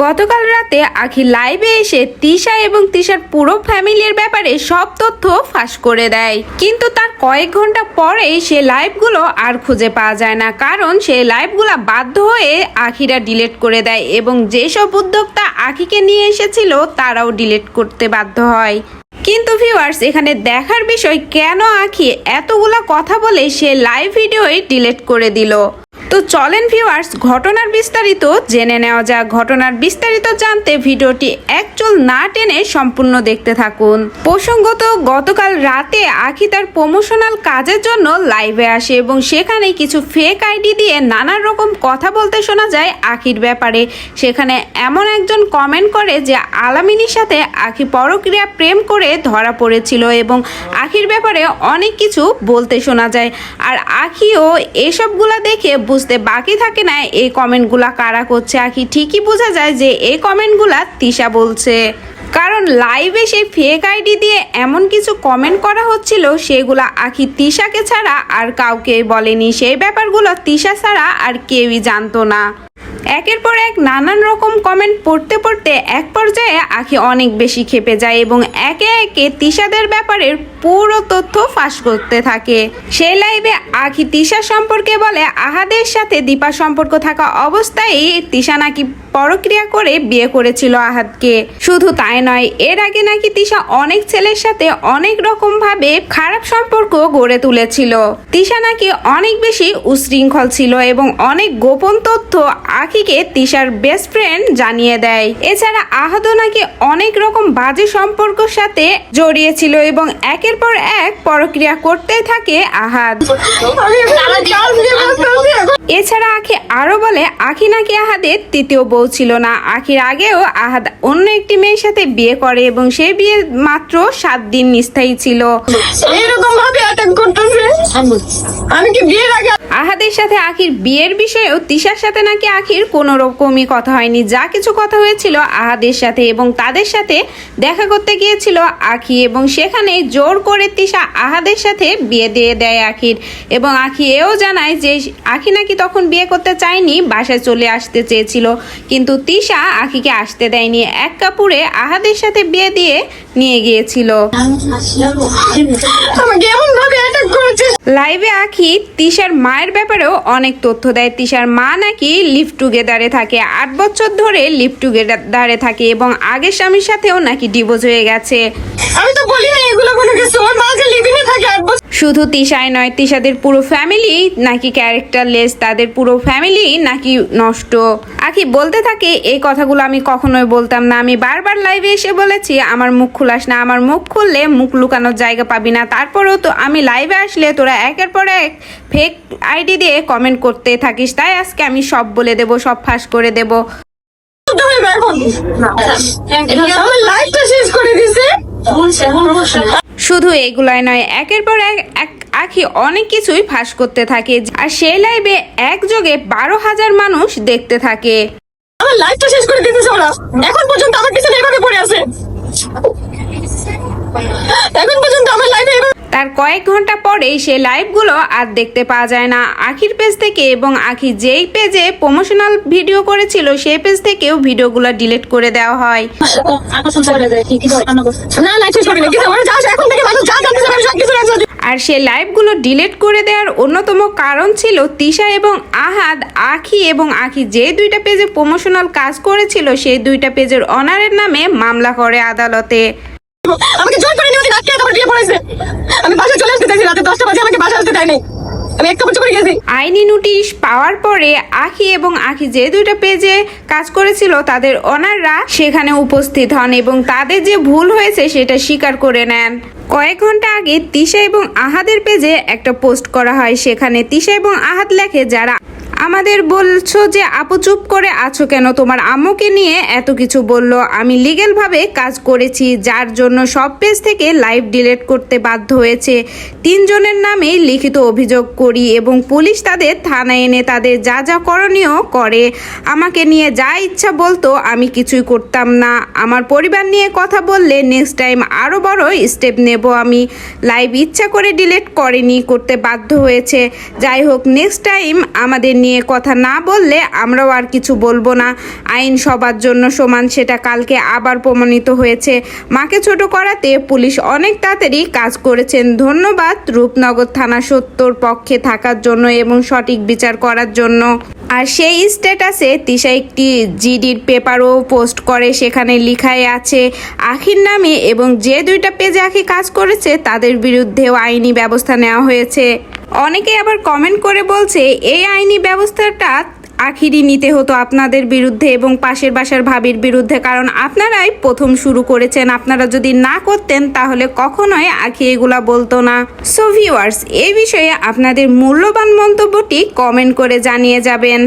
গতকাল রাতে আখি লাইভে এসে তিশা এবং তিশার পুরো ফ্যামিলির ব্যাপারে সব তথ্য ফাঁস করে দেয়, কিন্তু তার কয়েক ঘন্টা পরেই সে লাইভগুলো আর খুঁজে পাওয়া যায় না, কারণ সেই লাইভগুলো বাধ্য হয়ে আখিরা ডিলিট করে দেয় এবং যেসব উদ্যোক্তা আখিকে নিয়ে এসেছিল তারাও ডিলিট করতে বাধ্য হয়। কিন্তু ভিউয়ার্স, এখানে দেখার বিষয় কেন আখি এতগুলা কথা বলে সে লাইভ ভিডিওই ডিলিট করে দিল। তো চলেন ভিউয়ার্স, ঘটনার বিস্তারিত জেনে নেওয়া যাক। ঘটনার বিস্তারিত জানতে ভিডিওটি এক চুল না টেনে সম্পূর্ণ দেখতে থাকুন। প্রসঙ্গত, গতকাল রাতে আখি তার প্রমোশনাল কাজের জন্য লাইভে আসে এবং সেখানে কিছু ফেক আইডি দিয়ে নানা রকম কথা বলতে শোনা যায় আখির ব্যাপারে। সেখানে এমন একজন কমেন্ট করে যে আলামিনীর সাথে আখি পরক্রিয়া প্রেম করে ধরা পড়েছিল এবং আখির ব্যাপারে অনেক কিছু বলতে শোনা যায়। আর আখিও এসবগুলা দেখে বুঝতে বাকি থাকে না এই কমেন্টগুলা কারা করছে। আখি ঠিকই বোঝা যায় যে এই কমেন্টগুলা তিশা বলছে, কারণ লাইভে সেই ফেক আইডি দিয়ে এমন কিছু কমেন্ট করা হচ্ছিল সেগুলা আখি তিশাকে ছাড়া আর কাউকে বলেনি। সেই ব্যাপারগুলো তিশা ছাড়া আর কেউই জানতো না। একের পর এক নানান রকম কমেন্ট পড়তে পড়তে এক পর্যায়ে আখি অনেক বেশি ক্ষেপে যায় এবং একে একে তিশাদের ব্যাপারের পুরো তথ্য ফাঁস করতে থাকে। সেই লাইভে আখি তিশা সম্পর্কে বলে আহাদের সাথে দীপা সম্পর্ক থাকা অবস্থায় তিশা নাকি পরক্রিয়া করে বিয়ে করেছিল আহাদকে। শুধু তাই নয়, এর আগে নাকি তিশা অনেক ছেলের সাথে অনেক রকম ভাবে খারাপ সম্পর্ক গড়ে তুলেছিল। তিশা নাকি অনেক বেশি উশৃঙ্খল ছিল এবং অনেক গোপন তথ্য আখিকে তিশার বেস্ট ফ্রেন্ড জানিয়ে দেয়। এছাড়া আহাদও নাকি অনেক রকম বাজে সম্পর্কের সাথে জড়িয়েছিল এবং একের পর এক পরক্রিয়া করতে থাকে আহাদ। এছাড়া আখি আরো বলে আখি নাকি আহাদের তৃতীয় বউ ছিল না। আখির আগেও আহাদ অন্য একটি মেয়ের সাথে বিয়ে করে এবং সেই বিয়ে মাত্র 7 দিন স্থায়ী ছিল। আহাদের সাথে আখির বিয়ের বিষয়েও তিশার সাথে নাকি আখির কোনো রকমই কথা হয়নি। যা কিছু কথা হয়েছিল আহাদের সাথে এবং তাদের সাথে দেখা করতে গিয়েছিল আখি এবং সেখানে জোর করে তিশা আহাদের সাথে বিয়ে দিয়ে দেয় আখির। এবং আখি এও জানায় যে আখি নাকি তখন বিয়ে করতে চায়নি, বাসায় চলে আসতে চেয়েছিল, কিন্তু তিশা আখিকে আসতে দেয়নি। এক কাপড়ে আহাদের সাথে বিয়ে দিয়ে নিয়ে গিয়েছিল। লাইভে আখি তিশার মায়ের ব্যাপারেও অনেক তথ্য দেয়। তিশার মা নাকি লিভ টুগেদারে থাকে, 8 বছর ধরে লিভ টুগেদারে থাকে এবং আগের স্বামীর সাথেও নাকি ডিভোর্স হয়ে গেছে। আমি তো বলি না এগুলো কোনো কিছু, আমার মা যে লিভিংয়ে থাকে 8 বছর। শুধু তিশাই নয়, তিশাদের পুরো ফ্যামিলি নাকি ক্যারেক্টারলেস, তাদের পুরো ফ্যামিলি নাকি নষ্ট। আখি বলতে থাকে এই কথাগুলো আমি কখনোই বলতাম না, আমি বারবার লাইভে এসে বলেছি আমার মুখ খুলাস না, আমার মুখ খুললে মুখ লুকানোর জায়গা পাবি না। তারপরেও তো আমি লাইভে আসলে তোরা একের পর এক ফেক আইডি দিয়ে কমেন্ট করতে থাকিস, তাই আজকে আমি সব বলে দেব, সব ফাঁস করে দেব। শুধু এগুলাই নয়, একের পর এক আখি অনেক কিছুই ফাঁস করতে থাকে আর সেই লাইভে একযোগে 12,000 মানুষ দেখতে থাকে। আমার লাইফটা শেষ করে দিতেছে ওরা। এখন পর্যন্ত আমার পিছনে এভাবে পড়ে আছে, এখন পর্যন্ত আমার লাইফে। তার কয়েক ঘন্টা পরেই সে লাইভগুলো আর দেখতে পাওয়া যায় না আখির পেজ থেকে এবং আখি যেই পেজে প্রমোশনাল ভিডিও করেছিল সেই পেজ থেকেও ভিডিওগুলো ডিলিট করে দেওয়া হয়। আর সে লাইভগুলো ডিলিট করে দেওয়ার অন্যতম কারণ ছিল তিশা এবং আহাদ আখি এবং আখি যে 2টা পেজে প্রমোশনাল কাজ করেছিল সেই 2টা পেজের অনারের নামে মামলা করে আদালতে। আমাকে জোর করে নিয়ে আজকে আমার বিয়ে পড়াইছে। আমি বাসায় চলে আসতে চাইছি, রাতে 10টা বাজে আমাকে বাসায় আসতে দেয়নি, আমি এক কাপড় করে গেছি। আইনি নোটিশ পাওয়ার পরে আখি এবং আখি যে 2টা পেজে কাজ করেছিল তাদের অনাররা সেখানে উপস্থিত হন এবং তাদের যে ভুল হয়েছে সেটা স্বীকার করে নেন। কয়েক ঘন্টা আগে তিশা এবং আহাদের পেজে একটা পোস্ট করা হয়, সেখানে তিশা এবং আহাদ লেখে, যারা আমাদের বলছো যে আপু চুপ করে আছো কেন, তোমার আম্মুকে নিয়ে এত কিছু বললো, আমি লিগ্যাল ভাবে কাজ করেছি যার জন্য সব পেজ থেকে লাইভ ডিলিট করতে বাধ্য হয়েছে। 3 জনের নামে লিখিত অভিযোগ করি এবং পুলিশ তাদের থানায় এনে তাদের যা যা করণীয় করে। আমাকে নিয়ে যা ইচ্ছা বলতো, আমি কিছুই করতাম না। আমার পরিবার নিয়ে কথা বললে নেক্সট টাইম আরো বড় স্টেপ নেব। আমি লাইভ ইচ্ছা করে ডিলিট করিনি, করতে বাধ্য হয়েছে। যাই হোক, নেক্সট টাইম আমাদের নিয়ে কথা না বললে আমরাও আর কিছু বলবো না। আইন সবার জন্য সমান, সেটা কালকে আবার প্রমাণিত হয়েছে। মাকে ছোট করাতে পুলিশ অনেক তাড়াতাড়ি কাজ করেছেন। ধন্যবাদ রূপনগর থানা সত্যর পক্ষে থাকার জন্য এবং সঠিক বিচার করার জন্য। আর সেই স্ট্যাটাসে তিশা একটি জিডির পেপারও পোস্ট করে, সেখানে লিখাই আছে আখির নামে, এবং যে 2টা পেজে আখি কাজ করেছে তাদের বিরুদ্ধেও আইনি ব্যবস্থা নেওয়া হয়েছে। অনেকে আবার কমেন্ট করে বলছে এই আইনি ব্যবস্থাটা আখিরই নিতে হতো আপনাদের বিরুদ্ধে এবং পাশের বাসার ভাবির বিরুদ্ধে, কারণ আপনারাই প্রথম শুরু করেছেন। আপনারা যদি না করতেন তাহলে কখনোই আখি এগুলা বলতো না। সো ভিউয়ার্স, এই বিষয়ে আপনাদের মূল্যবান মন্তব্যটি কমেন্ট করে জানিয়ে যাবেন।